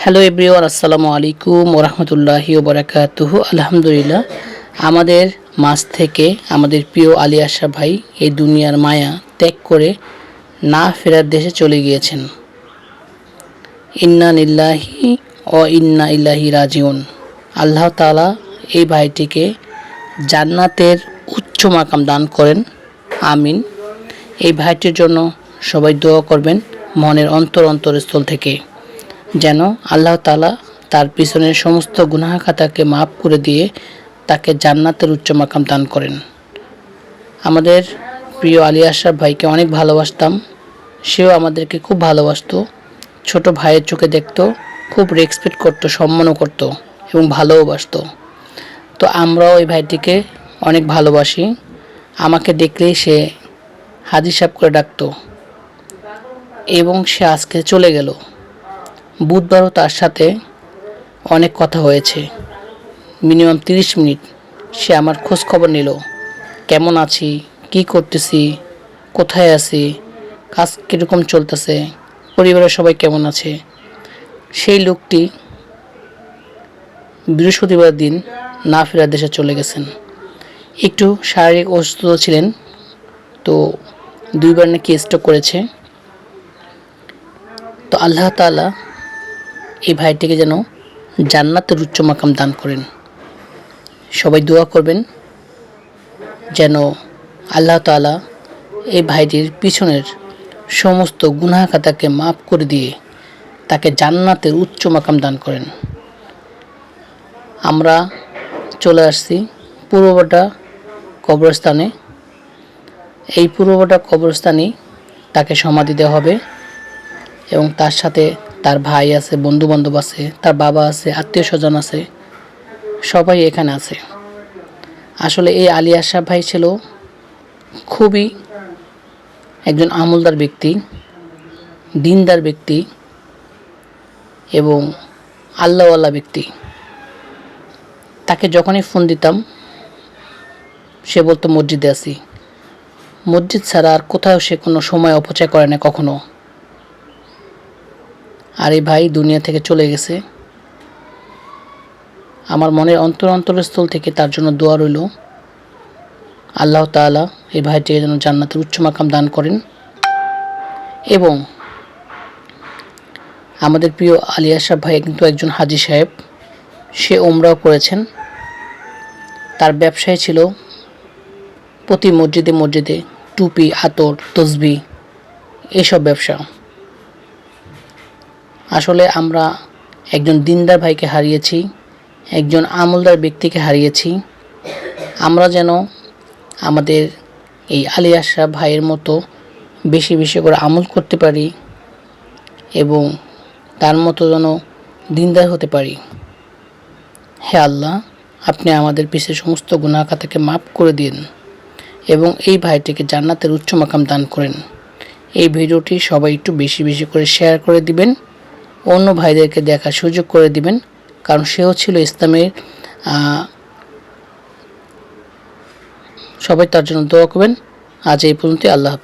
Hello everyone, আসসালামু আলাইকুম ওয়া রাহমাতুল্লাহি ওয়া বারাকাতুহু। আলহামদুলিল্লাহ, আমাদের মাঝ থেকে আমাদের প্রিয় আলী আশরাফ ভাই এই দুনিয়ার মায়া ত্যাগ করে না ফেরার দেশে চলে গিয়েছেন। ইন্না লিল্লাহি ওয়া ইন্না ইলাইহি রাজিউন। আল্লাহ তাআলা এই ভাইটিকে জান্নাতের উচ্চ মাকাম দান করেন, আমিন। এই ভাইটির জন্য সবাই দোয়া করবেন মনের অন্তরস্থল থেকে, যেন আল্লাহ তাআলা তার পিছনের সমস্ত গুনাহ খাতাকে মাফ করে দিয়ে তাকে জান্নাতের উচ্চ মাকাম দান করেন। আমাদের প্রিয় আলী আশরাফ ভাইকে অনেক ভালোবাসতাম, সেও আমাদেরকে খুব ভালোবাসতো, ছোট ভাইয়ের চোখে দেখতো, খুব রেসপেক্ট করতো, সম্মানও করতো এবং ভালোবাসতো। তো আমরাও এই ভাইটিকে অনেক ভালোবাসি। আমাকে দেখলেই সে হাজি সাহেব করে ডাকতো এবং সে আজকে চলে গেল। বুধবারও তার সাথে অনেক কথা হয়েছে, মিনিমাম 30 মিনিট সে আমার খোঁজ খবর নিল, কেমন আছি, কি করতেছি, কোথায় আছি, কাজ কীরকম চলতেছে, পরিবারের সবাই কেমন আছে। সেই লোকটি বৃহস্পতিবার দিন না ফেরার দেশে চলে গেছেন। একটু শারীরিক অসুস্থ ছিলেন, তো 2বার নাকি স্ট্রোক করেছে। তো আল্লাহ তাআলা এই ভাইটিকে যেন জান্নাতের উচ্চ মাকাম দান করেন। সবাই দোয়া করবেন যেন আল্লাহ তাআলা এই ভাইটির পিছনের সমস্ত গুনাহ খাতাকে মাফ করে দিয়ে তাকে জান্নাতের উচ্চ মাকাম দান করেন। আমরা চলে আসছি পূর্ববাটা কবরস্থানে। এই পূর্ববাটা কবরস্থানেই তাকে সমাধি দেওয়া হবে এবং তার সাথে তার ভাই আছে, বন্ধুবান্ধব আছে, তার বাবা আছে, আত্মীয় স্বজন আছে, সবাই এখানে আছে। আসলে এই আলী আশরাফ ভাই ছিল খুবই একজন আমলদার ব্যক্তি, দিনদার ব্যক্তি এবং আল্লাহওয়ালা ব্যক্তি। তাকে যখনই ফোন দিতাম সে বলতো মসজিদে আছি। মসজিদ ছাড়া আর কোথাও সে কোনো সময় অপচয় করে না কখনো। আর এই ভাই দুনিয়া থেকে চলে গেছে। আমার মনের অন্তরস্থল থেকে তার জন্য দোয়া রইল, আল্লাহ তাআলা এই ভাইটিকে যেন জান্নাতের উচ্চ মাকাম দান করেন। এবং আমাদের প্রিয় আলী আশরাফ ভাই কিন্তু একজন হাজি সাহেব, সে উমরাও করেছেন। তার ব্যবসায় ছিল প্রতি মসজিদে টুপি, আতর, তসবিহ এসব ব্যবসা। আসলে আমরা একজন দিনদার ভাইকে হারিয়েছি, একজন আমলদার ব্যক্তিকে হারিয়েছি। আমরা যেন আমাদের এই আলী আশরাফ ভাইয়ের মতো বেশি বেশি করে আমল করতে পারি এবং তার মতো যেন দিনদার হতে পারি। হে আল্লাহ, আপনি আমাদের পিছের সমস্ত গুনাহ খাতাকে মাফ করে দিন এবং এই ভাইটিকে জান্নাতের উচ্চ মাকাম দান করেন। এই ভিডিওটি সবাই একটু বেশি বেশি করে শেয়ার করে দিবেন, অন্য ভাইদেরকে দেখার সুযোগ করে দিবেন, কারণ সেও ছিল ইসলামের। সবাই তার জন্য দোয়া করবেন। আজ এই পর্যন্ত, আল্লাহ হাফেজ।